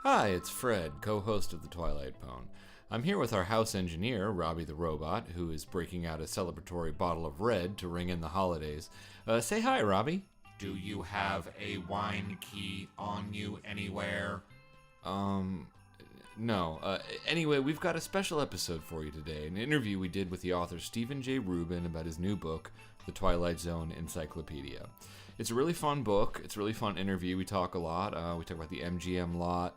Hi, it's Fred, co-host of the Twilight Zone. I'm here with our house engineer, Robbie the Robot, who is breaking out a celebratory bottle of red to ring in the holidays. Say hi, Robbie. Do you have a wine key on you anywhere? No. Anyway, we've got a special episode for you today, an interview we did with the author Steven Jay Rubin about his new book, The Twilight Zone Encyclopedia. It's a really fun book. It's a really fun interview. We talk a lot. We talk about the MGM lot,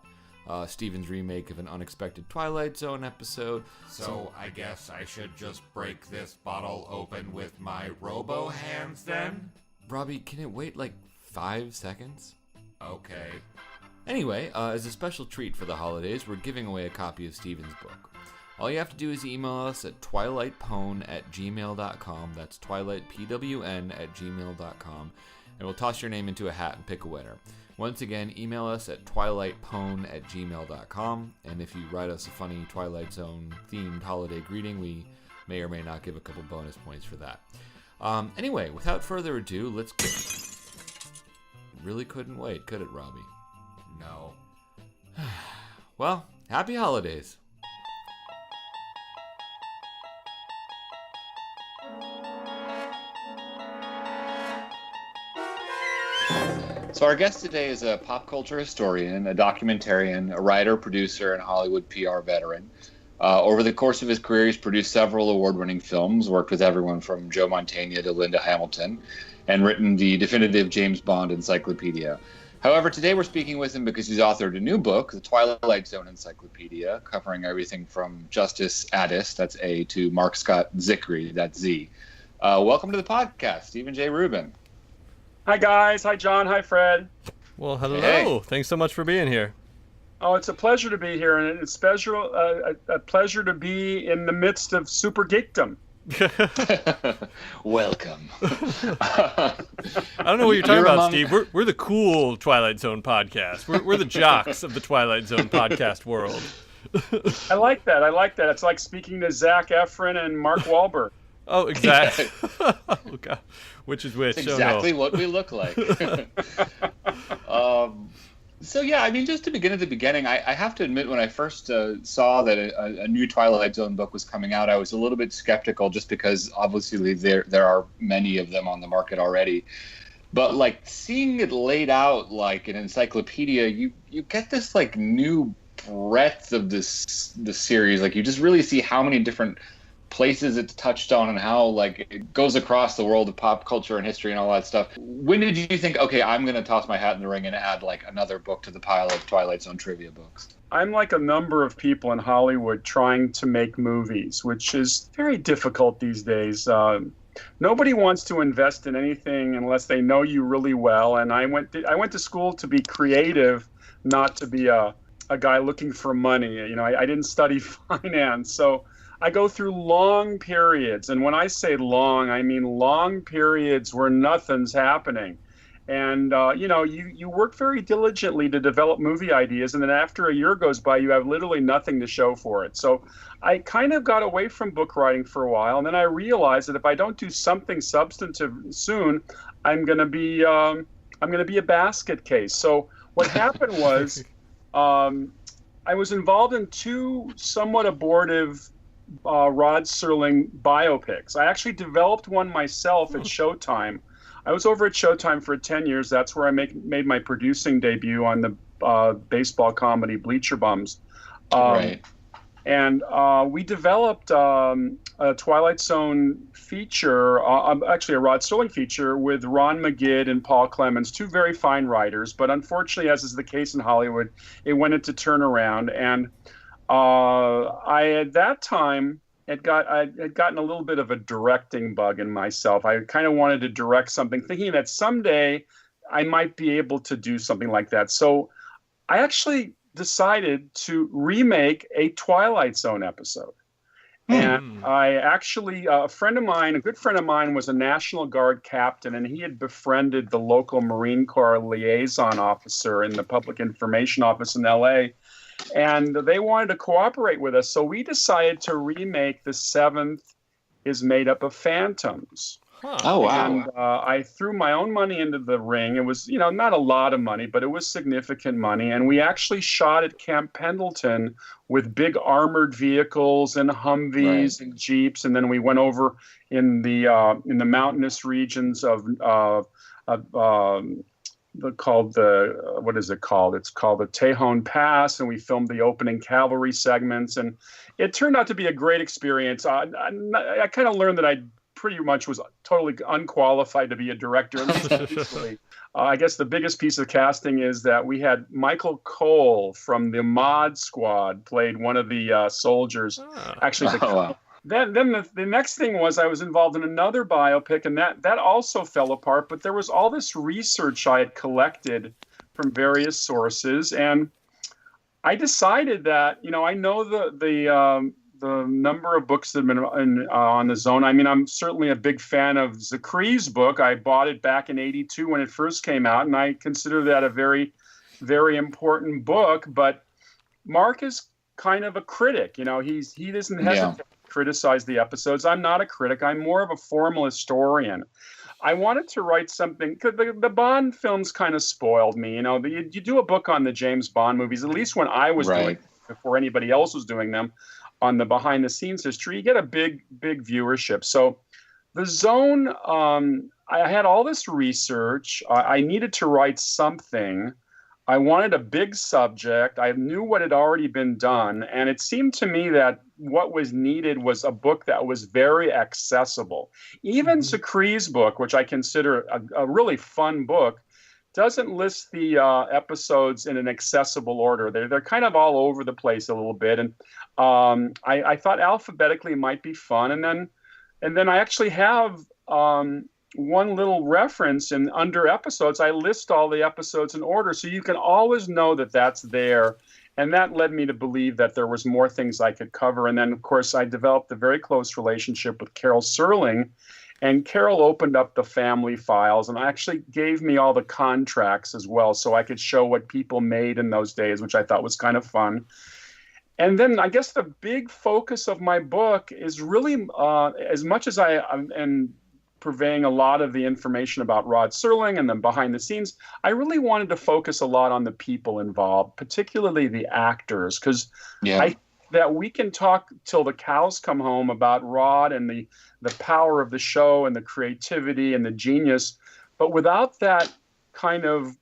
Steven's remake of an unexpected Twilight Zone episode. So I guess I should just break this bottle open with my robo hands then? Robbie, can it wait like 5 seconds? Okay. Anyway, as a special treat for the holidays, we're giving away a copy of Steven's book. All you have to do is email us at twilightpwn@gmail.com. That's twilightpwn@gmail.com. And we'll toss your name into a hat and pick a winner. Once again, email us at twilightpwn@gmail.com. And if you write us a funny Twilight Zone themed holiday greeting, we may or may not give a couple bonus points for that. Anyway, without further ado, let's get... Really couldn't wait, could it, Robbie? No. Well, happy holidays. So our guest today is a pop culture historian, a documentarian, a writer, producer, and Hollywood PR veteran. Over the course of his career, he's produced several award-winning films, worked with everyone from Joe Mantegna to Linda Hamilton, and written the definitive James Bond encyclopedia. However, today we're speaking with him because he's authored a new book, The Twilight Zone Encyclopedia, covering everything from Justice Addis, that's A, to Mark Scott Zicree, that's Z. Welcome to the podcast, Steven Jay Rubin. Hi, guys. Hi, John. Hi, Fred. Well, hello. Hey. Thanks so much for being here. Oh, it's a pleasure to be here, and it's special, a pleasure to be in the midst of super geekdom. Welcome. I don't know what you're talking about, Steve. We're the cool Twilight Zone podcast. We're the jocks of the Twilight Zone podcast world. I like that. It's like speaking to Zac Efron and Mark Wahlberg. Oh, exactly. Oh, God. Which is which? That's exactly what we look like. So, yeah, I mean, just to begin at the beginning, I have to admit when I first saw that a new Twilight Zone book was coming out, I was a little bit skeptical just because obviously there are many of them on the market already. But, like, seeing it laid out like an encyclopedia, you get this, like, new breadth of the series. Like, you just really see how many different places it's touched on and how like it goes across the world of pop culture and history and all that stuff. When did you think, okay, I'm going to toss my hat in the ring and add like another book to the pile of Twilight Zone trivia books? I'm like a number of people in Hollywood trying to make movies, which is very difficult these days. Nobody wants to invest in anything unless they know you really well. And I went to school to be creative, not to be a guy looking for money. You know, I didn't study finance, so I go through long periods, and when I say long, I mean long periods where nothing's happening. And, you work very diligently to develop movie ideas, and then after a year goes by, you have literally nothing to show for it. So I kind of got away from book writing for a while, and then I realized that if I don't do something substantive soon, I'm going to be a basket case. So what happened was I was involved in two somewhat abortive Rod Serling biopics. I actually developed one myself at Showtime. I was over at Showtime for 10 years. That's where I made my producing debut on the baseball comedy Bleacher Bums. Right. And we developed a Twilight Zone feature, actually a Rod Serling feature with Ron McGid and Paul Clemens, two very fine writers. But unfortunately, as is the case in Hollywood, it went into turnaround. And I, at that time, I had gotten a little bit of a directing bug in myself. I kind of wanted to direct something, thinking that someday I might be able to do something like that. So I actually decided to remake a Twilight Zone episode. And I actually, a good friend of mine was a National Guard captain, and he had befriended the local Marine Corps liaison officer in the Public Information Office in L.A., and they wanted to cooperate with us. So we decided to remake The Seventh is Made Up of Phantoms. Huh. Oh, wow. And I threw my own money into the ring. It was, not a lot of money, but it was significant money. And we actually shot at Camp Pendleton with big armored vehicles and Humvees and Jeeps. And then we went over in the mountainous regions of what is it called? It's called the Tejon Pass, and we filmed the opening cavalry segments, and it turned out to be a great experience. I kind of learned that I pretty much was totally unqualified to be a director, at least initially. I guess the biggest piece of casting is that we had Michael Cole from the Mod Squad played one of the soldiers. Actually, Then the next thing was I was involved in another biopic, and that also fell apart. But there was all this research I had collected from various sources, and I decided that I know the number of books that have been on the Zone. I mean, I'm certainly a big fan of Zakri's book. I bought it back in '82 when it first came out, and I consider that a very, very important book. But Mark is kind of a critic. He doesn't hesitate to criticize the episodes. I'm not a critic. I'm more of a formal historian. I wanted to write something because the Bond films kind of spoiled me. You do a book on the James Bond movies, at least when I was doing it, before anybody else was doing them, on the behind the scenes history, you get a big viewership. So the Zone, I had all this research. I needed to write something. I wanted a big subject. I knew what had already been done. And it seemed to me that what was needed was a book that was very accessible. Even Zakri's book, which I consider a really fun book, doesn't list the episodes in an accessible order. They're kind of all over the place a little bit. And I thought alphabetically might be fun. And then I actually have one little reference in under episodes. I list all the episodes in order, so you can always know that that's there. And that led me to believe that there was more things I could cover. And then, of course, I developed a very close relationship with Carol Serling. And Carol opened up the family files and actually gave me all the contracts as well, so I could show what people made in those days, which I thought was kind of fun. And then I guess the big focus of my book is really, as much as I am purveying a lot of the information about Rod Serling and then behind the scenes, I really wanted to focus a lot on the people involved, particularly the actors, because that we can talk till the cows come home about Rod and the power of the show and the creativity and the genius, but without that kind of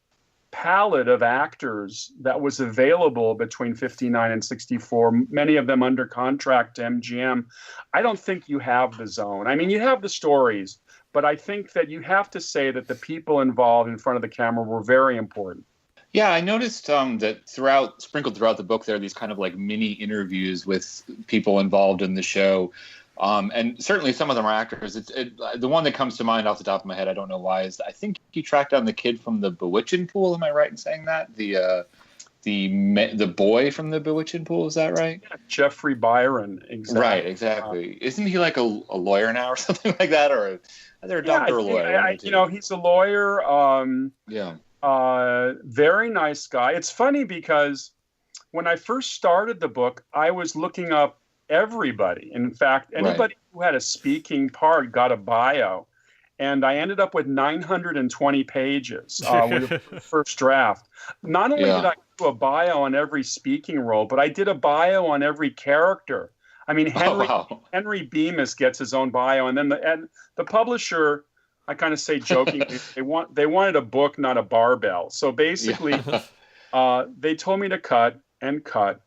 palette of actors that was available between 59 and 64, many of them under contract to MGM, I don't think you have the Zone. I mean, you have the stories, but I think that you have to say that the people involved in front of the camera were very important. Yeah, I noticed that sprinkled throughout the book, there are these kind of like mini interviews with people involved in the show. And certainly some of them are actors. The one that comes to mind off the top of my head, I don't know why, is I think you tracked down the kid from the Bewitching Pool. Am I right in saying that? The boy from the Bewitching Pool, is that right? Yeah, Jeffrey Byron, exactly. Right, exactly. Isn't he like a lawyer now or something like that? Or either a doctor or a lawyer? He's a lawyer. Very nice guy. It's funny because when I first started the book, I was looking up everybody. In fact, anybody who had a speaking part got a bio. And I ended up with 920 pages with the first draft. Not only did I do a bio on every speaking role, but I did a bio on every character. I mean, Henry Bemis gets his own bio. And then the publisher, I kind of say jokingly, they wanted a book, not a barbell. So basically, they told me to cut and cut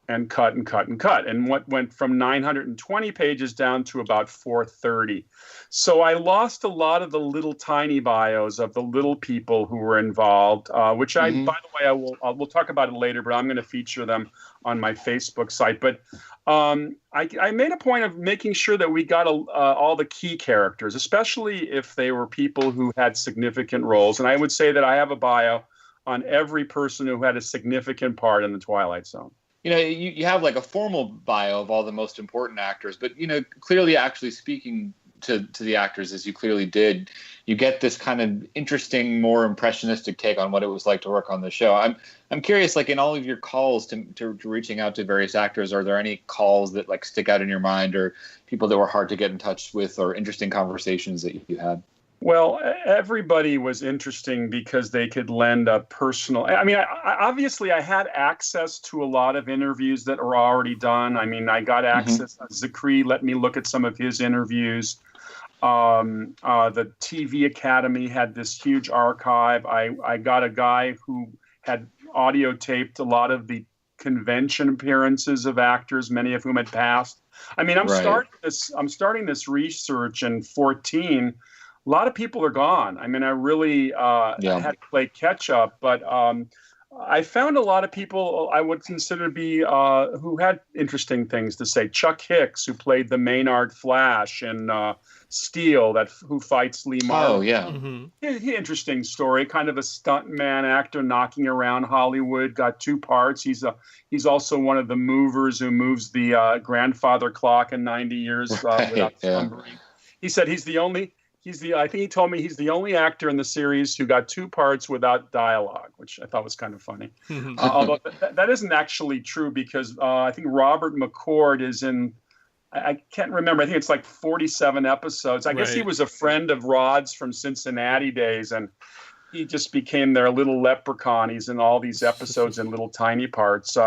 and cut and cut and cut. And what went from 920 pages down to about 430. So I lost a lot of the little tiny bios of the little people who were involved, which by the way, we'll talk about it later, but I'm going to feature them on my Facebook site. But I made a point of making sure that we got all the key characters, especially if they were people who had significant roles. And I would say that I have a bio on every person who had a significant part in the Twilight Zone. You have like a formal bio of all the most important actors, but, clearly actually speaking to the actors, as you clearly did, you get this kind of interesting, more impressionistic take on what it was like to work on the show. I'm curious, like in all of your calls to reaching out to various actors, are there any calls that like stick out in your mind, or people that were hard to get in touch with, or interesting conversations that you had? Well, everybody was interesting because they could lend a personal. I mean, obviously, I had access to a lot of interviews that were already done. I mean, I got access. Zachary let me look at some of his interviews. The TV Academy had this huge archive. I got a guy who had audio taped a lot of the convention appearances of actors, many of whom had passed. I mean, I'm starting this research in 2014. A lot of people are gone. I mean, I really had to play catch up, but I found a lot of people I would consider to be who had interesting things to say. Chuck Hicks, who played the Maynard Flash in Steel, who fights Lee Marvin. Oh, yeah. Interesting story. Kind of a stuntman actor knocking around Hollywood. Got 2 parts. He's also one of the movers who moves the grandfather clock in 90 years without slumbering. He said I think he told me he's the only actor in the series who got 2 parts without dialogue, which I thought was kind of funny. Although that isn't actually true, because I think Robert McCord is in, I can't remember, I think it's like 47 episodes. I guess he was a friend of Rod's from Cincinnati days, and he just became their little leprechaun. He's in all these episodes in little tiny parts.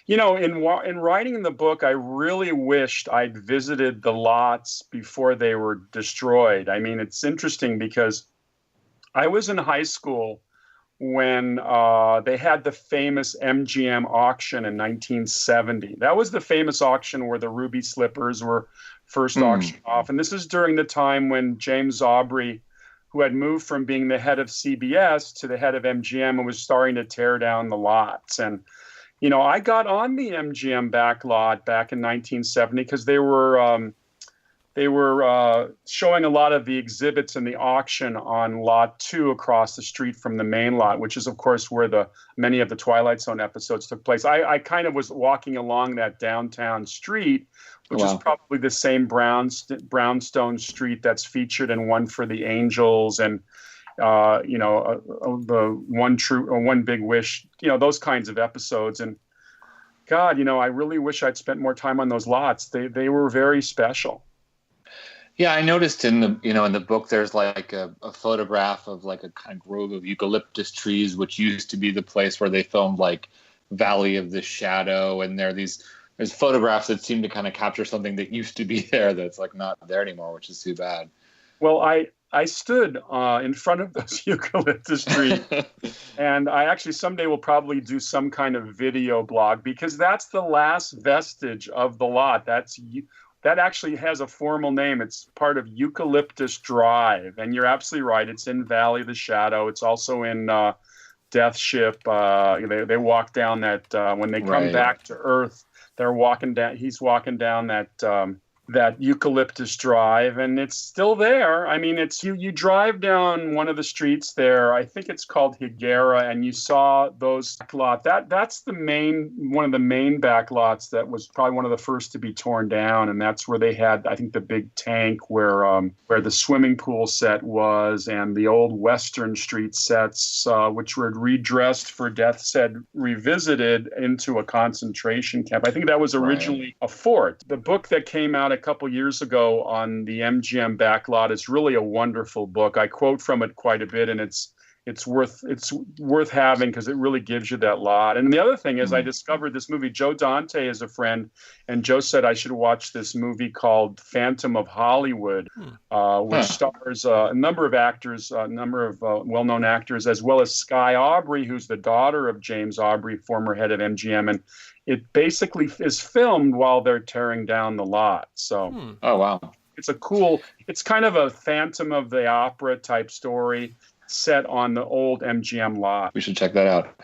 You know, in writing the book, I really wished I'd visited the lots before they were destroyed. I mean, it's interesting because I was in high school when they had the famous MGM auction in 1970. That was the famous auction where the ruby slippers were first auctioned off. And this is during the time when James Aubrey, who had moved from being the head of CBS to the head of MGM, and was starting to tear down the lots. And you know, I got on the MGM back lot back in 1970 because they were showing a lot of the exhibits in the auction on Lot 2 across the street from the main lot, which is, of course, where many of the Twilight Zone episodes took place. I kind of was walking along that downtown street, which is probably the same brownstone street that's featured in One for the Angels and the One Big Wish, those kinds of episodes. And God, I really wish I'd spent more time on those lots. They were very special. Yeah, I noticed in the book there's like a photograph of like a kind of grove of eucalyptus trees, which used to be the place where they filmed like Valley of the Shadow, and there's photographs that seem to kind of capture something that used to be there that's like not there anymore, which is too bad. Well, I stood in front of those eucalyptus trees, and I actually someday will probably do some kind of video blog, because that's the last vestige of the lot. That actually has a formal name. It's part of Eucalyptus Drive, and you're absolutely right. It's in Valley of the Shadow. It's also in Death Ship. They walk down that when they come back to Earth. They're walking down. He's walking down that Eucalyptus Drive, and it's still there. I mean, it's you drive down one of the streets there. I think it's called Higuera, and you saw those backlot. That's one of the main backlots that was probably one of the first to be torn down, and that's where they had, I think, the big tank where the swimming pool set was, and the old Western Street sets, which were redressed for Death Set, revisited into a concentration camp. I think that was originally a fort. The book that came out a couple years ago on the MGM backlot is really a wonderful book. I quote from it quite a bit, and it's worth having because it really gives you that lot. And the other thing is, I discovered this movie. Joe Dante is a friend, and Joe said I should watch this movie called Phantom of Hollywood, which stars a number of actors, a number of well-known actors, as well as Sky Aubrey, who's the daughter of James Aubrey, former head of MGM. And it basically is filmed while they're tearing down the lot. So, oh wow, it's kind of a Phantom of the Opera type story set on the old MGM lot. We should check that out.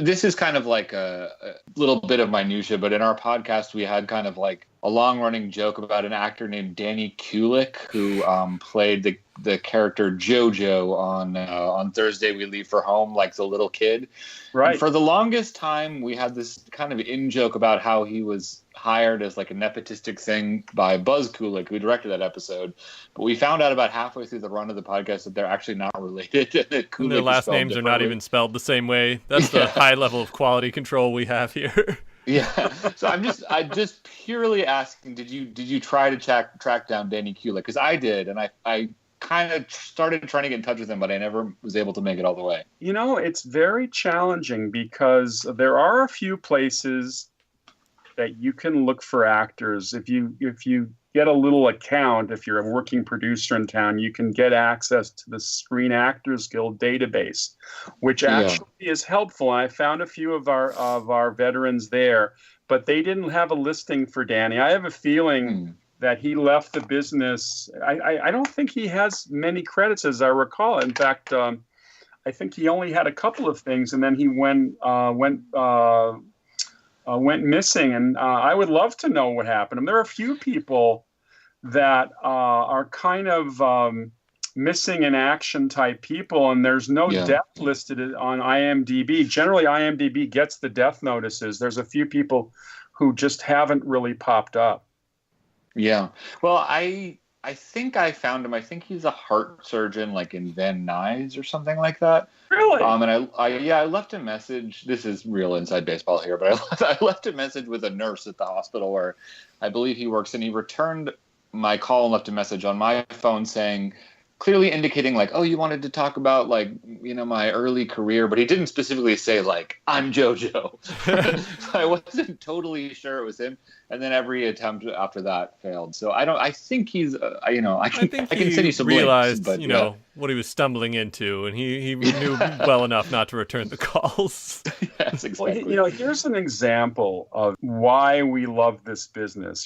This is kind of like a little bit of minutia, but in our podcast we had kind of like a long-running joke about an actor named Danny Kulik, who played the character Jojo on Thursday We Leave for Home, like the little kid. Right. And for the longest time, we had this kind of in-joke about how he was hired as like a nepotistic thing by Buzz Kulik, who directed that episode. But we found out about halfway through the run of the podcast that they're actually not related. And their last names are not even spelled the same way. That's the high level of quality control we have here. Yeah. So I'm just purely asking, did you try to track down Danny Kulik? Because I did, and I kind of started trying to get in touch with him, but I never was able to make it all the way. It's very challenging because there are a few places that you can look for actors. If you get a little account, if you're a working producer in town, you can get access to the Screen Actors Guild database, which actually is helpful. And I found a few of our veterans there, but they didn't have a listing for Danny. I have a feeling that he left the business. I don't think he has many credits, as I recall. In fact, I think he only had a couple of things, and then he went missing. And I would love to know what happened. And there are a few people that are kind of missing in action type people, and there's no death listed on IMDb. Generally, IMDb gets the death notices. There's a few people who just haven't really popped up. Yeah. Well, I think I found him. I think he's a heart surgeon, like in Van Nuys or something like that. Really? And I left a message. This is real inside baseball here, but I left a message with a nurse at the hospital where I believe he works, and he returned my call and left a message on my phone saying, clearly indicating like, oh, you wanted to talk about like, my early career, but he didn't specifically say like, I'm JoJo. So I wasn't totally sure it was him. And then every attempt after that failed. So I think he's, I can send you some realized, links, but, what he was stumbling into, and he knew well enough not to return the calls. Yes, exactly. Well, here's an example of why we love this business.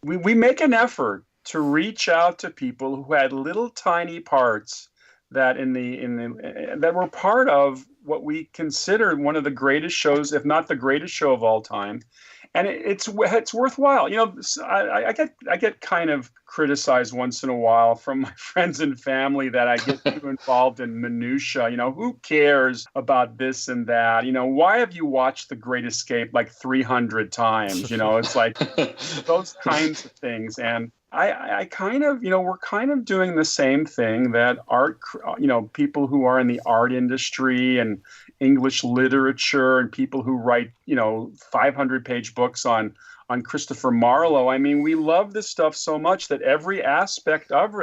We make an effort to reach out to people who had little tiny parts that that were part of what we consider one of the greatest shows, if not the greatest show of all time. And it's worthwhile. I get kind of criticized once in a while from my friends and family that I get too involved in minutia. Who cares about this and that? Why have you watched The Great Escape like 300 times? It's like those kinds of things. And I kind of, we're kind of doing the same thing that art, people who are in the art industry and English literature and people who write, 500-page books on Christopher Marlowe. I mean, we love this stuff so much that every aspect of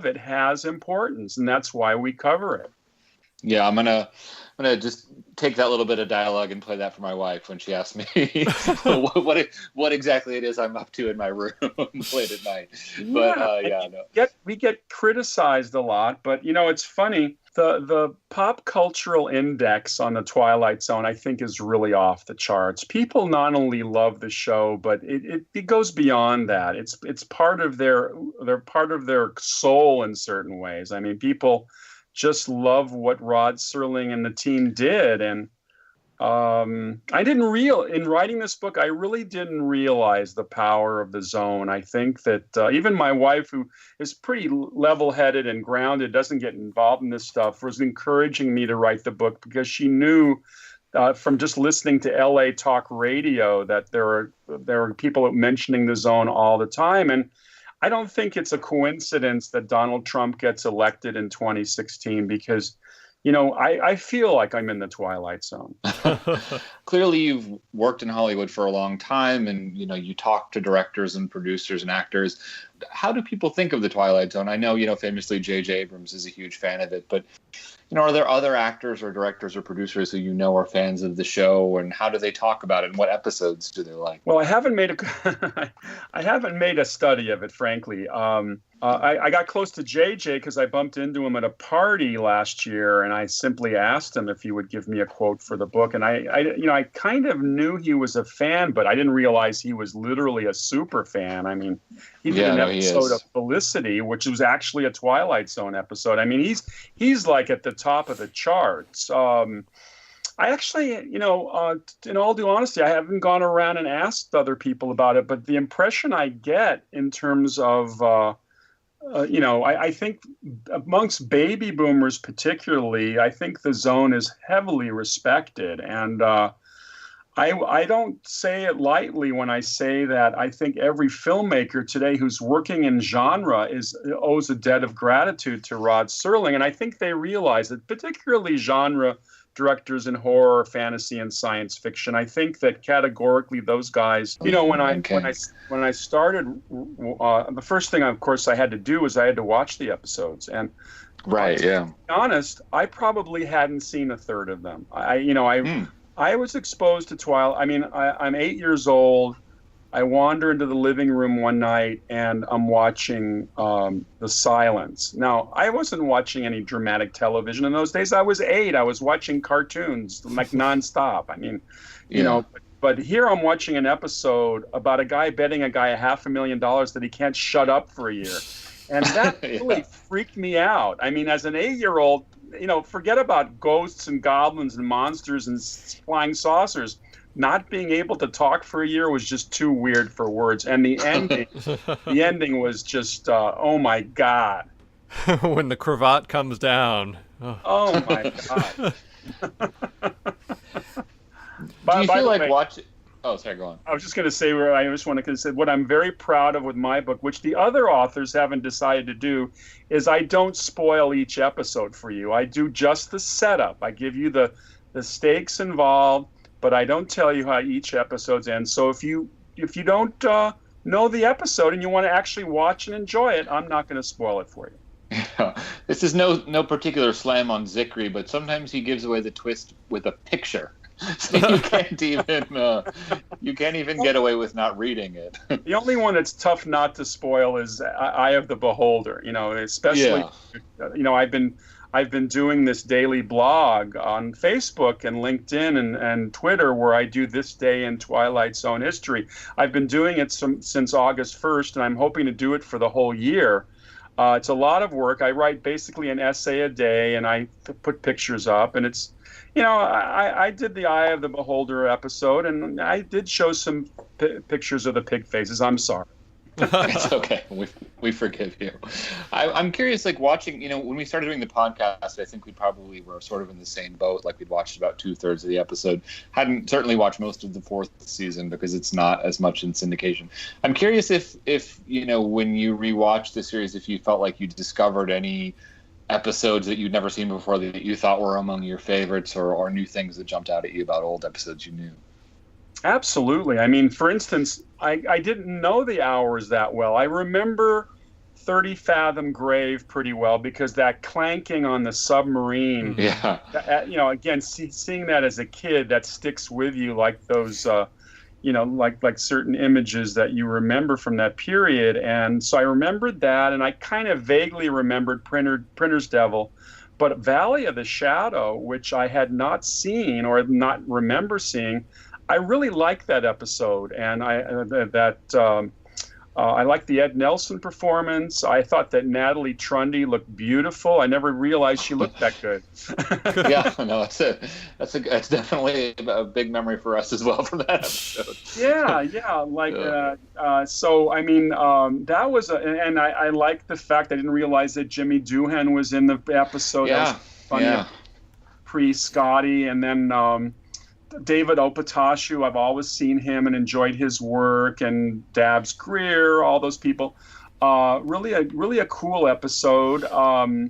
it has importance, and that's why we cover it. Yeah, I'm gonna just take that little bit of dialogue and play that for my wife when she asks me what exactly it is I'm up to in my room late at night. But we get criticized a lot, but it's funny. The pop cultural index on the Twilight Zone, I think, is really off the charts. People not only love the show, but it goes beyond that. It's part of their soul in certain ways. I mean, people just love what Rod Serling and the team did. And in writing this book, I really didn't realize the power of the Zone. I think that even my wife, who is pretty level-headed and grounded, doesn't get involved in this stuff, was encouraging me to write the book because she knew from just listening to LA Talk Radio that there are people mentioning the Zone all the time. And I don't think it's a coincidence that Donald Trump gets elected in 2016 because, I feel like I'm in the Twilight Zone. Clearly, you've worked in Hollywood for a long time and, you talk to directors and producers and actors. How do people think of the Twilight Zone? I know, famously J.J. Abrams is a huge fan of it, but, are there other actors or directors or producers who are fans of the show, and how do they talk about it, and what episodes do they like? Well, I haven't made a study of it, frankly. I got close to JJ because I bumped into him at a party last year, and I simply asked him if he would give me a quote for the book. And I kind of knew he was a fan, but I didn't realize he was literally a super fan. I mean, he did an episode of Felicity, which was actually a Twilight Zone episode. I mean, he's like at the top of the charts. I actually, in all due honesty, I haven't gone around and asked other people about it, but the impression I get in terms of I think amongst baby boomers particularly, I think the Zone is heavily respected. And I don't say it lightly when I say that I think every filmmaker today who's working in genre owes a debt of gratitude to Rod Serling, and I think they realize that, particularly genre directors in horror, fantasy, and science fiction. I think that categorically those guys, when I started, the first thing, of course, I had to do was I had to watch the episodes, and to be honest, I probably hadn't seen a third of them. I was exposed to Twilight. I mean, I'm 8 years old. I wander into the living room one night and I'm watching The Silence. Now, I wasn't watching any dramatic television in those days. I was 8. I was watching cartoons like nonstop. I mean, but here I'm watching an episode about a guy betting a guy $500,000 that he can't shut up for a year. And that really freaked me out. I mean, as an 8-year-old, forget about ghosts and goblins and monsters and flying saucers. Not being able to talk for a year was just too weird for words. And the ending was just, oh my God. When the cravat comes down. Oh my God. Do you feel like watching? Oh, sorry, go on. I was just going to say, I just want to say what I'm very proud of with my book, which the other authors haven't decided to do, is I don't spoil each episode for you. I do just the setup. I give you the stakes involved, but I don't tell you how each episode ends. So if you don't know the episode and you want to actually watch and enjoy it, I'm not going to spoil it for you. Yeah. This is no particular slam on Zickery, but sometimes he gives away the twist with a picture. So you can't even get away with not reading it. The only one that's tough not to spoil is Eye of the Beholder. Especially, I've been doing this daily blog on Facebook and LinkedIn and Twitter where I do This Day in Twilight Zone History. I've been doing it since August 1st, and I'm hoping to do it for the whole year. It's a lot of work. I write basically an essay a day, and I put pictures up, and it's. I did the Eye of the Beholder episode, and I did show some pictures of the pig faces. I'm sorry. It's okay. We forgive you. I'm curious, like watching, when we started doing the podcast, I think we probably were sort of in the same boat. Like we'd watched about 2/3 of the episode. Hadn't certainly watched most of the 4th season because it's not as much in syndication. I'm curious if when you rewatched the series, if you felt like you discovered any episodes that you'd never seen before that you thought were among your favorites, or new things that jumped out at you about old episodes you knew. Absolutely. I mean, for instance, I didn't know the hours that well. I remember 30 Fathom Grave pretty well because that clanking on the submarine, again, seeing that as a kid, that sticks with you like those, like certain images that you remember from that period. And so I remembered that, and I kind of vaguely remembered Printer's Devil. But Valley of the Shadow, which I had not seen or not remember seeing, I really liked that episode, and I liked the Ed Nelson performance. I thought that Natalie Trundy looked beautiful. I never realized she looked that good. Yeah, no, that's definitely a big memory for us as well from that episode. Yeah, so I mean, that was and I liked the fact I didn't realize that Jimmy Doohan was in the episode. Yeah, that was funny. Pre-Scotty, and then David Opatashu, I've always seen him and enjoyed his work, and Dabbs Greer, all those people. Really a cool episode. I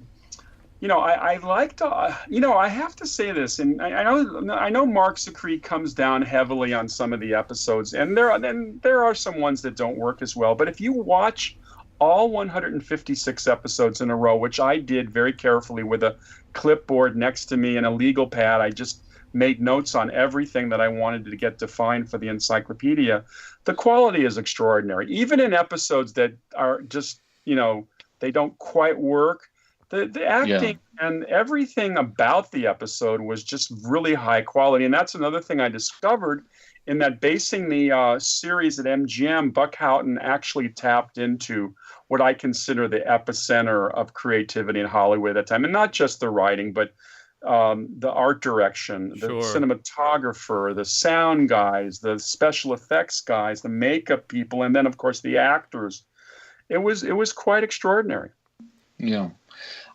liked. I have to say this, and I know Mark Zickery comes down heavily on some of the episodes, and there are some ones that don't work as well. But if you watch all 156 episodes in a row, which I did very carefully with a clipboard next to me and a legal pad, I just made notes on everything that I wanted to get defined for the encyclopedia. The quality is extraordinary. Even in episodes that are just, they don't quite work, the acting and everything about the episode was just really high quality. And that's another thing I discovered in that basing the series at MGM, Buck Houghton actually tapped into what I consider the epicenter of creativity in Hollywood at the time. And not just the writing, but the art direction, the cinematographer, the sound guys, the special effects guys, the makeup people, and then of course the actors. It was quite extraordinary. Yeah.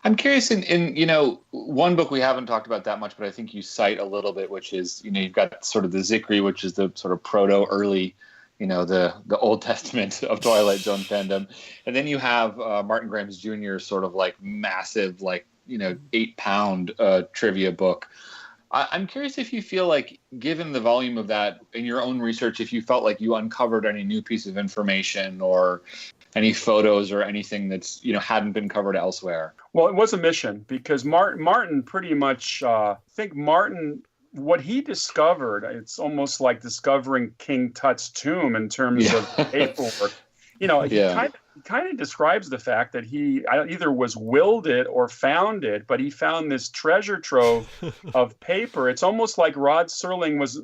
I'm curious in one book we haven't talked about that much, but I think you cite a little bit, which is, you've got sort of the Zikri, which is the sort of early, the Old Testament of Twilight Zone fandom. And then you have Martin Grimes Jr.'s sort of like massive, 8-pound trivia book. I'm curious if you feel like, given the volume of that in your own research, if you felt like you uncovered any new piece of information or any photos or anything that's, hadn't been covered elsewhere. Well, it was a mission because Martin pretty much, I think Martin, what he discovered, it's almost like discovering King Tut's tomb in terms of paperwork. He kind of describes the fact that he either was willed it or found it, but he found this treasure trove of paper. It's almost like Rod Serling was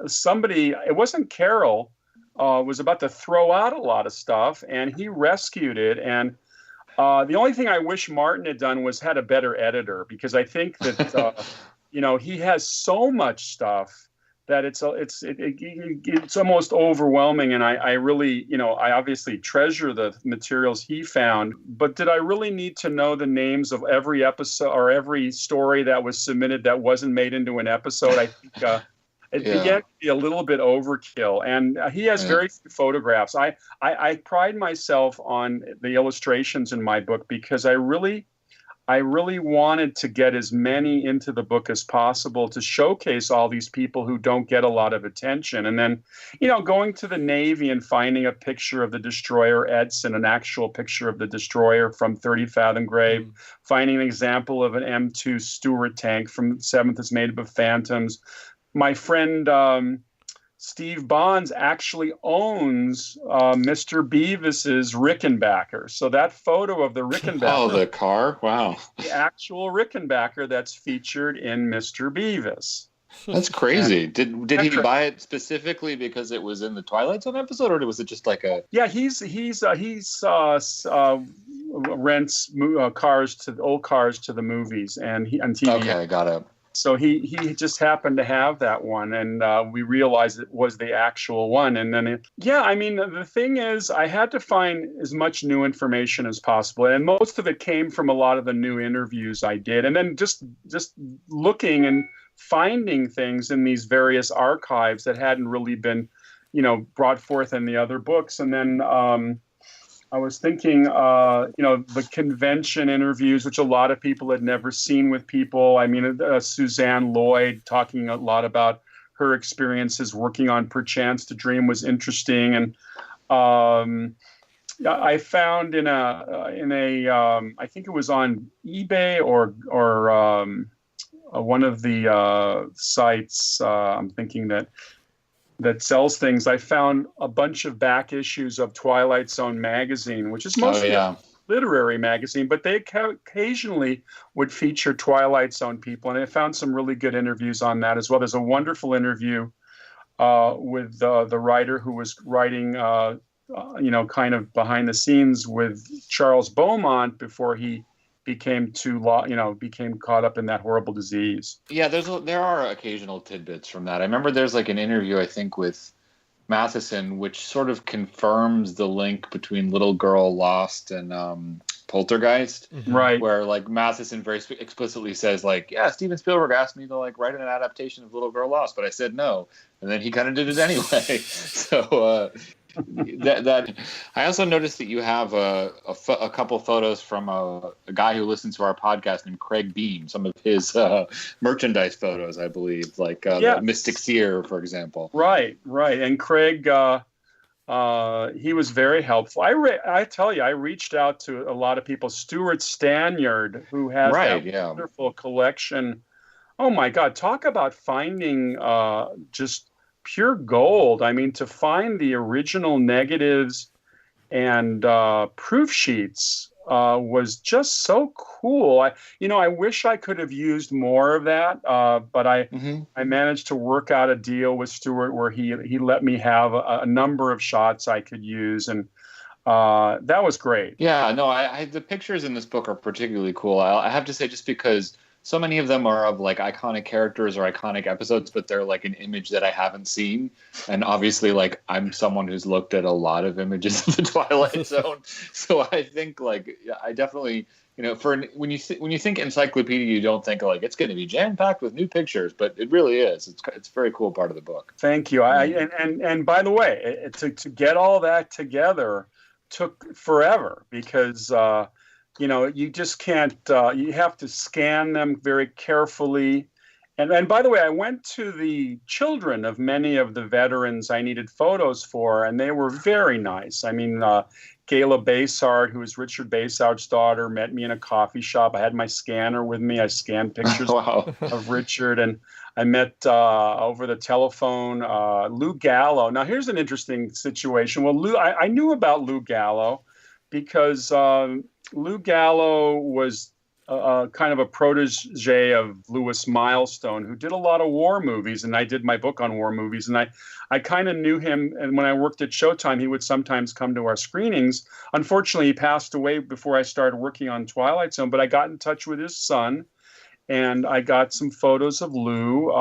somebody, it wasn't Carol, was about to throw out a lot of stuff, and he rescued it. And the only thing I wish Martin had done was had a better editor, because I think that he has so much stuff that it's almost overwhelming. And I really, I obviously treasure the materials he found, but did I really need to know the names of every episode or every story that was submitted that wasn't made into an episode? I think it began to be a little bit overkill. And he has very few photographs. I pride myself on the illustrations in my book because I really wanted to get as many into the book as possible to showcase all these people who don't get a lot of attention. And then, going to the Navy and finding a picture of the destroyer Edson, an actual picture of the destroyer from 30 Fathom Grave, finding an example of an M2 Stuart tank from 7th is made up of Phantoms. My friend Steve Bonds actually owns Mr. Beavis's Rickenbacker. So that photo of the Rickenbacker. Oh, the car? Wow. The actual Rickenbacker that's featured in Mr. Beavis. That's crazy. Did he buy it specifically because it was in the Twilight Zone episode, or was it just like a? Yeah, he rents old cars to the movies and on TV. Okay, got it. So he just happened to have that one, and we realized it was the actual one. And then, the thing is, I had to find as much new information as possible, and most of it came from a lot of the new interviews I did, and then just looking and finding things in these various archives that hadn't really been, brought forth in the other books. And then I was thinking, the convention interviews, which a lot of people had never seen with people. I mean, Suzanne Lloyd talking a lot about her experiences working on Perchance to Dream was interesting. And I found in a I think it was on eBay or one of the sites. I'm thinking that sells things. I found a bunch of back issues of Twilight Zone magazine, which is mostly a literary magazine, but they occasionally would feature Twilight Zone people, and I found some really good interviews on that as well. There's a wonderful interview with the writer who was writing, kind of behind the scenes with Charles Beaumont before he became caught up in that horrible disease. Yeah, there are occasional tidbits from that. I remember there's like an interview, I think, with Matheson, which sort of confirms the link between Little Girl Lost and Poltergeist. Right. Where like Matheson very explicitly says like, yeah, Steven Spielberg asked me to like write an adaptation of Little Girl Lost, but I said no. And then he kind of did it anyway. So that I also noticed that you have a couple photos from a guy who listens to our podcast named Craig Beam, some of his merchandise photos, I believe, like the Mystic Seer, for example. Right. And Craig, he was very helpful. I tell you, I reached out to a lot of people. Stuart Stanyard, who has that wonderful collection. Oh my God, talk about finding just pure gold. I mean, to find the original negatives and proof sheets was just so cool. I wish I could have used more of that, but I managed to work out a deal with Stuart where he let me have a number of shots I could use, and that was great. Yeah, no, the pictures in this book are particularly cool. I have to say, just because so many of them are of like iconic characters or iconic episodes, but they're like an image that I haven't seen. And obviously, like, I'm someone who's looked at a lot of images of the Twilight Zone. So I think, like, I definitely, when you think encyclopedia, you don't think like it's going to be jam packed with new pictures, but it really is. It's a very cool part of the book. Thank you. And by the way, to get all that together took forever because you just can't. You have to scan them very carefully. And by the way, I went to the children of many of the veterans I needed photos for, and they were very nice. I mean, Gayla Baysard, who was Richard Baysard's daughter, met me in a coffee shop. I had my scanner with me. I scanned pictures of Richard, and I met over the telephone Lou Gallo. Now, here's an interesting situation. Well, I knew about Lou Gallo because Lou Gallo was kind of a protege of Lewis Milestone, who did a lot of war movies, and I did my book on war movies, and I kind of knew him, and when I worked at Showtime, he would sometimes come to our screenings. Unfortunately, he passed away before I started working on Twilight Zone, but I got in touch with his son, and I got some photos of Lou.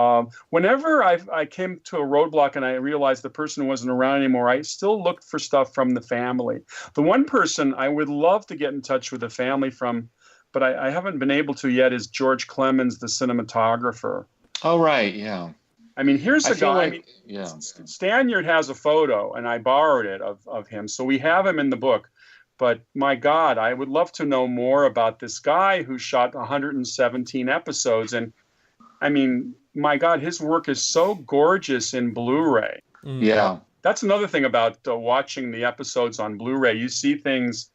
Whenever I came to a roadblock and I realized the person wasn't around anymore, I still looked for stuff from the family. The one person I would love to get in touch with the family from, but I haven't been able to yet, is George Clemens, the cinematographer. Oh, right, yeah. I mean, here's a guy. Yeah. Stanyard has a photo, and I borrowed it of him. So we have him in the book. But my God, I would love to know more about this guy who shot 117 episodes. And I mean, my God, his work is so gorgeous in Blu-ray. Yeah. That's another thing about watching the episodes on Blu-ray. You see things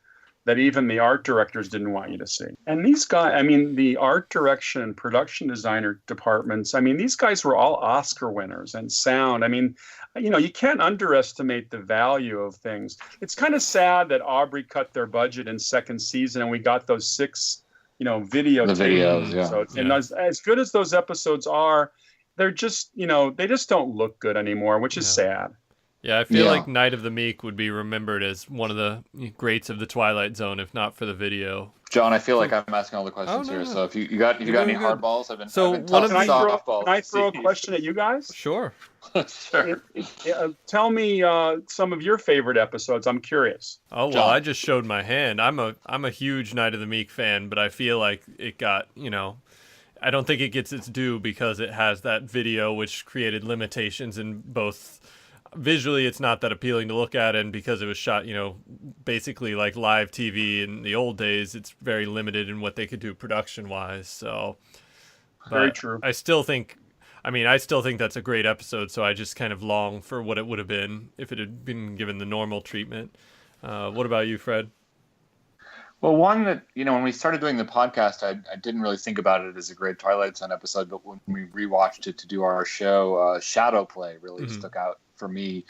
that even the art directors didn't want you to see. And these guys, I mean, the art direction and production designer departments, I mean, these guys were all Oscar winners, and sound. I mean, you can't underestimate the value of things. It's kind of sad that Aubrey cut their budget in second season and we got those 6, videos. Yeah. And as good as those episodes are, they're just, they just don't look good anymore, which is sad. Yeah, I feel like Night of the Meek would be remembered as one of the greats of the Twilight Zone, if not for the video. John, I feel like I'm asking all the questions here. So if you got any hard balls, I've been Can I throw a question at you guys? Sure. Sure. Tell me some of your favorite episodes. I'm curious. Oh, well, John. I just showed my hand. I'm a huge Night of the Meek fan, but I feel like it got, I don't think it gets its due because it has that video which created limitations in both. Visually, it's not that appealing to look at, and because it was shot, basically like live TV in the old days, it's very limited in what they could do production-wise. So, very true. I still think that's a great episode. So I just kind of long for what it would have been if it had been given the normal treatment. What about you, Fred? Well, one that, when we started doing the podcast, I didn't really think about it as a great Twilight Zone episode, but when we rewatched it to do our show, Shadow Play really stuck out for me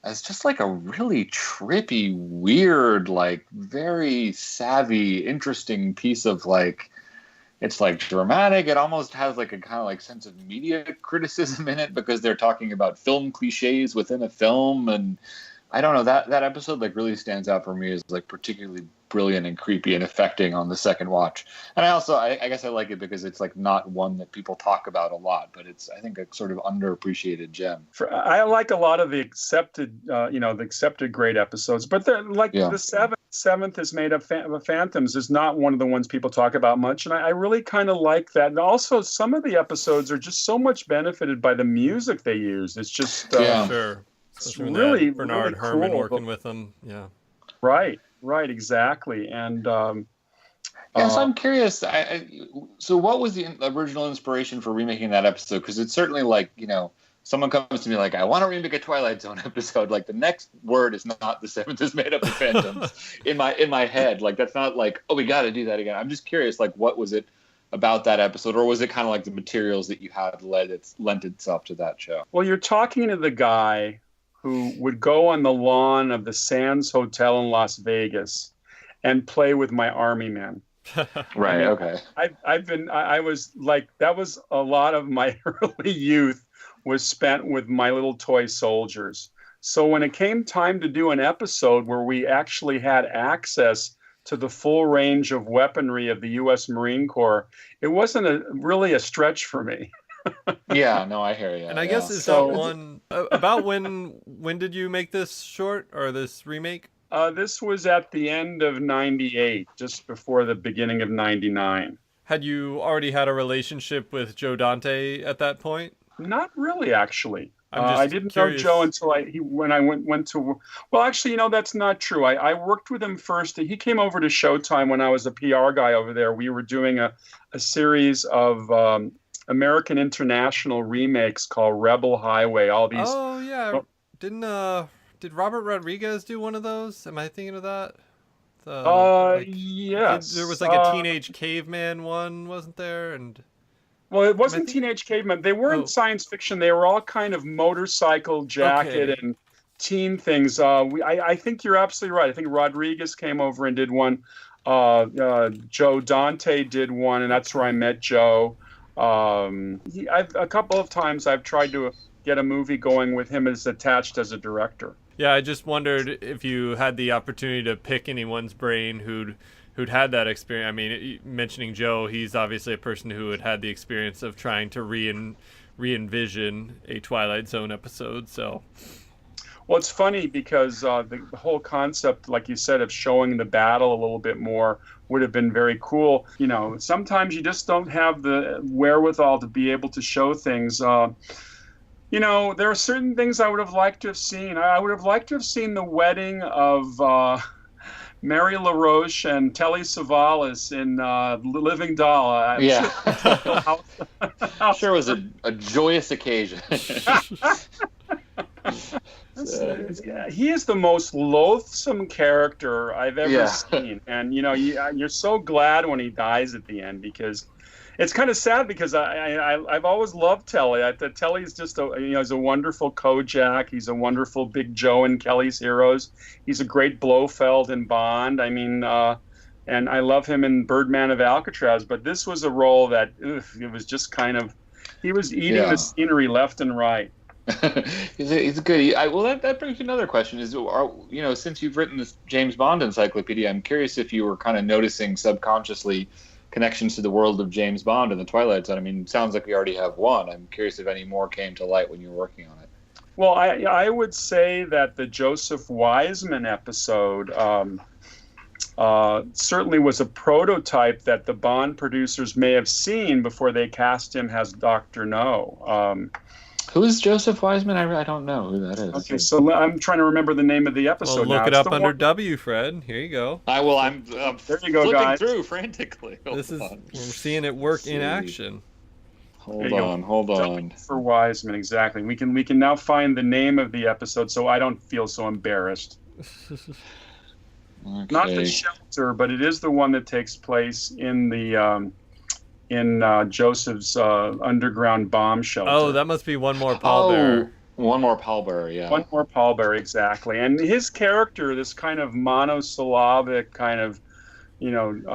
as just like a really trippy, weird, like very savvy, interesting piece of like, it's like dramatic. It almost has like a kind of like sense of media criticism in it because they're talking about film cliches within a film. And I don't know, that episode like really stands out for me as like particularly brilliant and creepy and affecting on the second watch. And I guess I like it because it's like not one that people talk about a lot, but it's, I think, a sort of underappreciated gem. I like a lot of the accepted great episodes, but they're like the seventh is made of Phantoms is not one of the ones people talk about much. And I really kind of like that. And also some of the episodes are just so much benefited by the music they use. It's just, sure. It's really Bernard really Herrmann cool. working with them. Yeah. Right, exactly. And so I'm curious. So what was the original inspiration for remaking that episode? Because it's certainly like, someone comes to me like, I want to remake a Twilight Zone episode. Like the next word is not the seventh is made up of phantoms in my head. Like that's not like, oh, we got to do that again. I'm just curious, like what was it about that episode, or was it kind of like the materials that you had lent itself to that show? Well, you're talking to the guy who would go on the lawn of the Sands Hotel in Las Vegas and play with my army men. Right. Okay. I was like, that was a lot of my early youth was spent with my little toy soldiers. So when it came time to do an episode where we actually had access to the full range of weaponry of the U.S. Marine Corps, it wasn't really a stretch for me. Yeah, no, I hear you. And I guess is So- that one about when did you make this short or this remake? This was at the end of '98, just before the beginning of '99. Had you already had a relationship with Joe Dante at that point? Not really, actually. I'm just I didn't curious. know Joe until when I went to. Well, actually, that's not true. I worked with him first. He came over to Showtime when I was a PR guy over there. We were doing a series of American International remakes called Rebel Highway. All these. Oh yeah, did Robert Rodriguez do one of those? Am I thinking of that? Yes. There was like a Teenage Caveman one, wasn't there? And well, it wasn't Teenage Caveman. They weren't science fiction. They were all kind of motorcycle jacket and teen things. I think you're absolutely right. I think Rodriguez came over and did one. Joe Dante did one, and that's where I met Joe. A couple of times I've tried to get a movie going with him as attached as a director. Yeah, I just wondered if you had the opportunity to pick anyone's brain who'd had that experience. I mean, mentioning Joe, he's obviously a person who had the experience of trying to re-envision a Twilight Zone episode. So, well, it's funny because the whole concept, like you said, of showing the battle a little bit more would have been very cool. Sometimes you just don't have the wherewithal to be able to show things. There are certain things I would have liked to have seen. I would have liked to have seen the wedding of Mary LaRoche and Telly Savalas in Living Doll. Yeah. Sure was a joyous occasion. He is the most loathsome character I've ever seen. And, you're so glad when he dies at the end because it's kind of sad because I've always loved Telly. Telly's just he's a wonderful Kojak. He's a wonderful Big Joe in Kelly's Heroes. He's a great Blofeld in Bond. I mean, and I love him in Birdman of Alcatraz. But this was a role that it was just kind of he was eating the scenery left and right. He's good. Well, that brings me another question: since you've written this James Bond encyclopedia, I'm curious if you were kind of noticing subconsciously connections to the world of James Bond and the Twilight Zone. I mean, it sounds like we already have one. I'm curious if any more came to light when you were working on it. Well, I would say that the Joseph Wiseman episode certainly was a prototype that the Bond producers may have seen before they cast him as Dr. No. Who is Joseph Wiseman? I don't know who that is. Okay, so I'm trying to remember the name of the episode. Well, look now. it up under W, Fred. Here you go. I'm there you go, flipping guys. through frantically. We're seeing it work in action. Hold on. For Wiseman, exactly. We can now find the name of the episode, so I don't feel so embarrassed. Okay. Not The Shelter, but it is the one that takes place in the Joseph's underground bomb shelter. Oh, that must be One More Pallbearer. One More Pallbearer, yeah. One More Pallbearer, exactly. And his character, this kind of monosyllabic kind of, he kind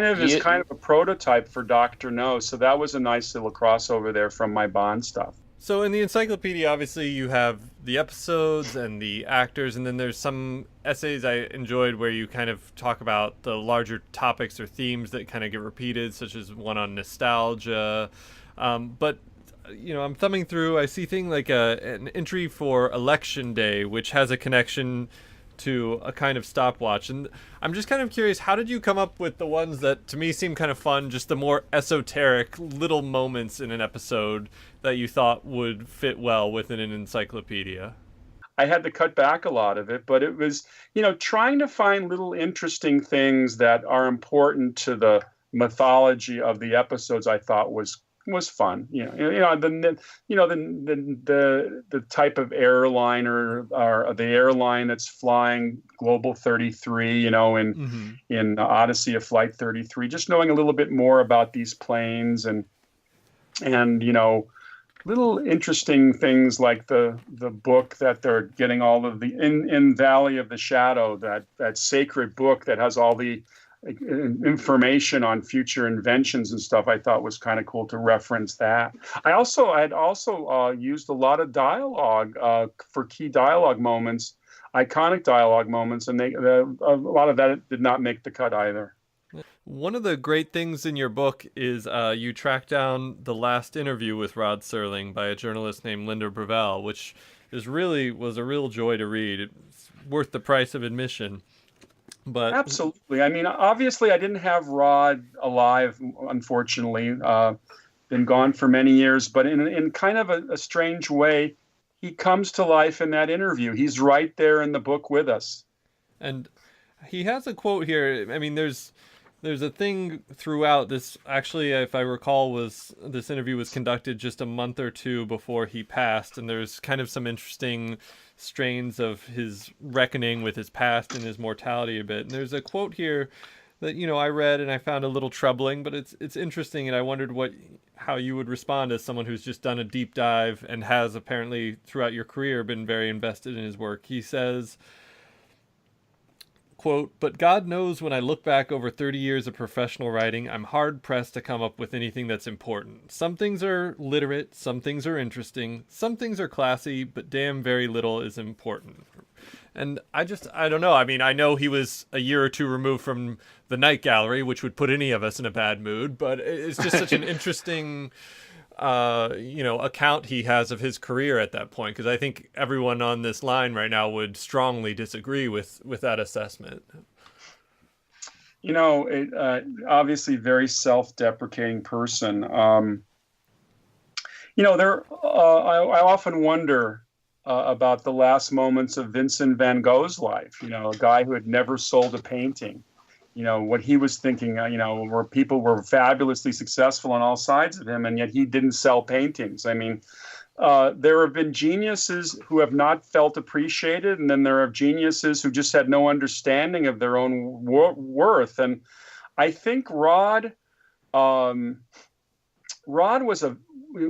of is kind of a prototype for Dr. No. So that was a nice little crossover there from my Bond stuff. So in the encyclopedia, obviously, you have the episodes and the actors, and then there's some essays I enjoyed where you kind of talk about the larger topics or themes that kind of get repeated, such as one on nostalgia. But, I'm thumbing through, I see things like an entry for Election Day, which has a connection to a kind of stopwatch. And I'm just kind of curious, how did you come up with the ones that to me seem kind of fun, just the more esoteric little moments in an episode that you thought would fit well within an encyclopedia? I had to cut back a lot of it, but it was, trying to find little interesting things that are important to the mythology of the episodes I thought was fun. The type of airliner or the airline that's flying Global 33, in Odyssey of Flight 33, just knowing a little bit more about these planes and little interesting things like the book that they're getting all of the in Valley of the Shadow, that sacred book that has all the information on future inventions and stuff, I thought was kind of cool to reference that. I had also used a lot of dialogue for key dialogue moments, iconic dialogue moments, and a lot of that did not make the cut either. One of the great things in your book is you track down the last interview with Rod Serling by a journalist named Linda Brevell, which was a real joy to read. It's worth the price of admission. But absolutely. I mean, obviously, I didn't have Rod alive, unfortunately. Been gone for many years, but in kind of a strange way, he comes to life in that interview. He's right there in the book with us. And he has a quote here. I mean, there's a thing throughout this. Actually, if I recall, this interview was conducted just a month or two before he passed, and there's kind of some interesting strains of his reckoning with his past and his mortality a bit. And there's a quote here that I read and I found a little troubling, but it's interesting, and I wondered how you would respond as someone who's just done a deep dive and has apparently throughout your career been very invested in his work. He says, quote, "But God knows when I look back over 30 years of professional writing, I'm hard-pressed to come up with anything that's important. Some things are literate, some things are interesting, some things are classy, but damn very little is important." And I don't know. I mean, I know he was a year or two removed from the Night Gallery, which would put any of us in a bad mood, but it's just such an interesting account he has of his career at that point, because I think everyone on this line right now would strongly disagree with that assessment. Obviously very self-deprecating person. I often wonder about the last moments of Vincent van Gogh's life, a guy who had never sold a painting. What he was thinking, where people were fabulously successful on all sides of him, and yet he didn't sell paintings. I mean, there have been geniuses who have not felt appreciated, and then there are geniuses who just had no understanding of their own worth. And I think Rod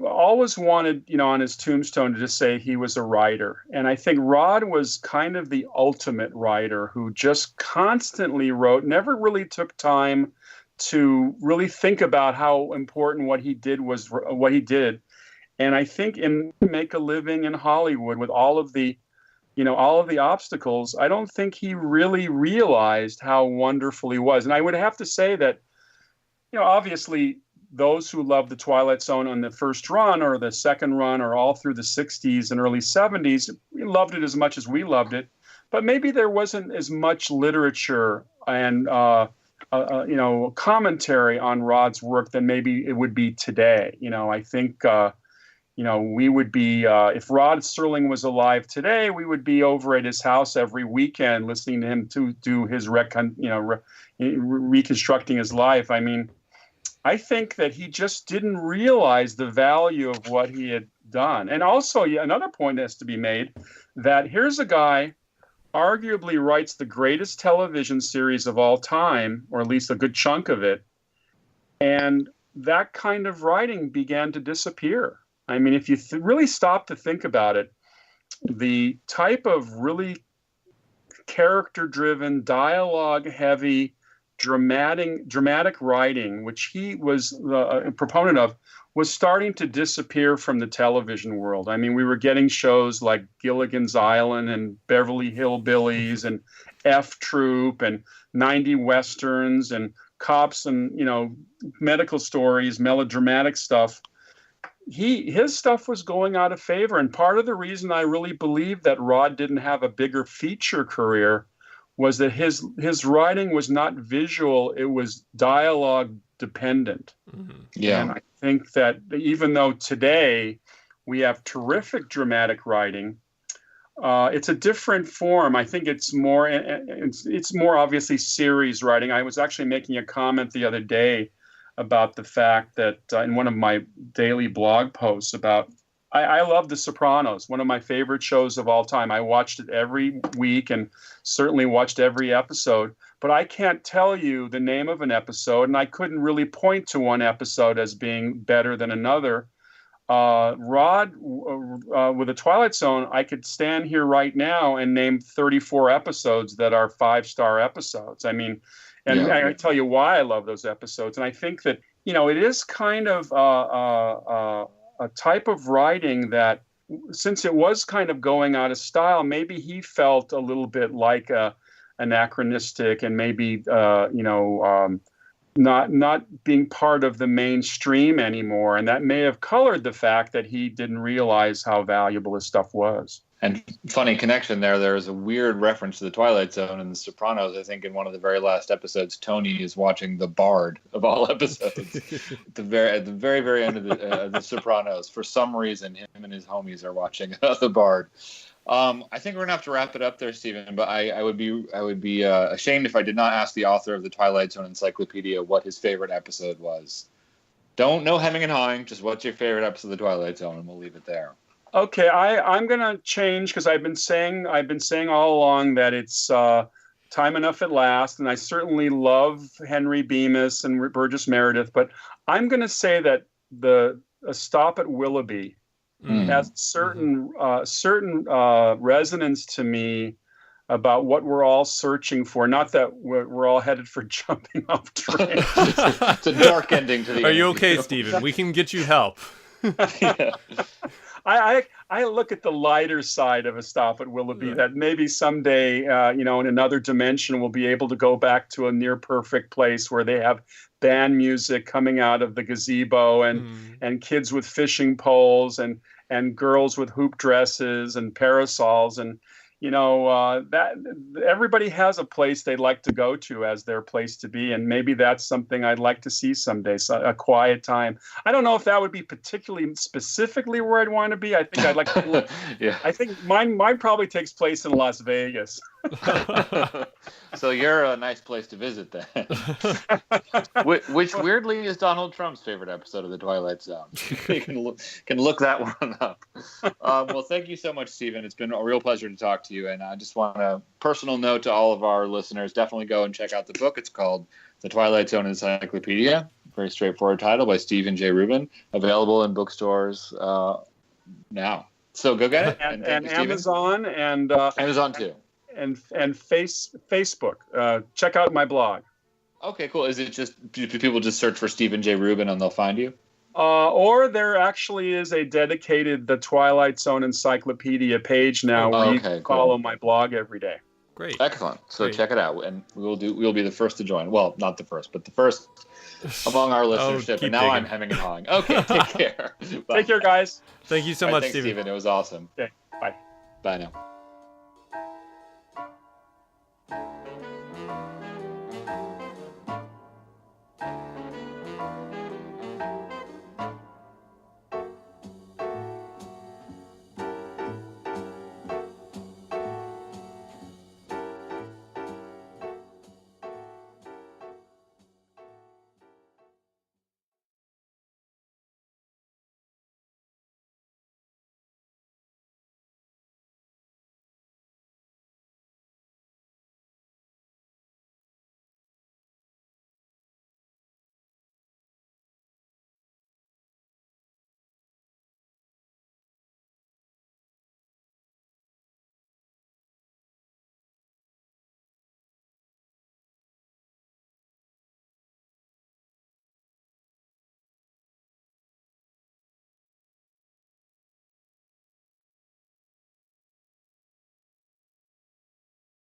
always wanted, on his tombstone to just say he was a writer. And I think Rod was kind of the ultimate writer who just constantly wrote, never really took time to really think about how important what he did was what he did. And I think in Make a Living in Hollywood with all of the obstacles, I don't think he really realized how wonderful he was. And I would have to say that, obviously, those who loved the Twilight Zone on the first run or the second run or all through the 60s and early 70s, we loved it as much as we loved it. But maybe there wasn't as much literature and commentary on Rod's work than maybe it would be today. I think we would be, if Rod Serling was alive today, we would be over at his house every weekend listening to him to do his reconstructing his life. I mean, I think that he just didn't realize the value of what he had done. And also, another point has to be made, that here's a guy arguably writes the greatest television series of all time, or at least a good chunk of it. And that kind of writing began to disappear. I mean, if you really stop to think about it, the type of really character-driven, dialogue-heavy, dramatic writing, which he was a proponent of, was starting to disappear from the television world. I mean, we were getting shows like Gilligan's Island and Beverly Hillbillies and F Troop and 90 Westerns and cops and, medical stories, melodramatic stuff. His stuff was going out of favor. And part of the reason I really believe that Rod didn't have a bigger feature career was that his writing was not visual, it was dialogue dependent. Mm-hmm. Yeah. And I think that even though today we have terrific dramatic writing, it's a different form. I think it's more obviously series writing. I was actually making a comment the other day about the fact that in one of my daily blog posts about, I love The Sopranos, one of my favorite shows of all time. I watched it every week and certainly watched every episode, but I can't tell you the name of an episode, and I couldn't really point to one episode as being better than another. Rod, with The Twilight Zone, I could stand here right now and name 34 episodes that are 5-star episodes. I mean, And Yeah. I tell you why I love those episodes. And I think that, it is kind of a type of writing that, since it was kind of going out of style, maybe he felt a little bit like anachronistic and maybe, not being part of the mainstream anymore. And that may have colored the fact that he didn't realize how valuable his stuff was. And funny connection there. There is a weird reference to the Twilight Zone in The Sopranos. I think in one of the very last episodes, Tony is watching The Bard of all episodes. at the very end of the Sopranos. For some reason, him and his homies are watching The Bard. I think we're gonna have to wrap it up there, Steven. But I would be ashamed if I did not ask the author of the Twilight Zone Encyclopedia what his favorite episode was. Don't know hemming and hawing. Just what's your favorite episode of the Twilight Zone, and we'll leave it there. Okay, I'm gonna change because I've been saying all along that it's time enough at last, and I certainly love Henry Bemis and Burgess Meredith, but I'm gonna say that a Stop at Willoughby has certain resonance to me about what we're all searching for. Not that we're all headed for jumping off trains. It's a dark ending to the. Are you okay, Steven? We can get you help. Yeah. I look at the lighter side of A Stop at Willoughby, that maybe someday, in another dimension, we'll be able to go back to a near perfect place where they have band music coming out of the gazebo and kids with fishing poles and girls with hoop dresses and parasols. And, that everybody has a place they'd like to go to as their place to be. And maybe that's something I'd like to see someday, a quiet time. I don't know if that would be particularly specifically where I'd want to be. I think I'd like to. Yeah. I think mine probably takes place in Las Vegas. So you're a nice place to visit then. Which weirdly is Donald Trump's favorite episode of the Twilight Zone. You can look that one up. Well, thank you so much, Steven. It's been a real pleasure to talk to you. And I just want a personal note to all of our listeners. Definitely go and check out the book. It's called The Twilight Zone Encyclopedia. Very straightforward title by Steven Jay Rubin. Available in bookstores now. So go get it. And thank you, Amazon and Amazon too. And Facebook. Check out my blog. Okay, cool. Is it just, do people just search for Steven Jay Rubin and they'll find you? Or there actually is a dedicated The Twilight Zone Encyclopedia page now where you can follow my blog every day. Great. Excellent. So check it out, and we'll be the first to join. Well, not the first, but the first among our listenership. And now digging. I'm hemming and hawing. Okay, take care. Take care, guys. Thank you so much, Thanks, Steven. It was awesome. Okay, bye. Bye now.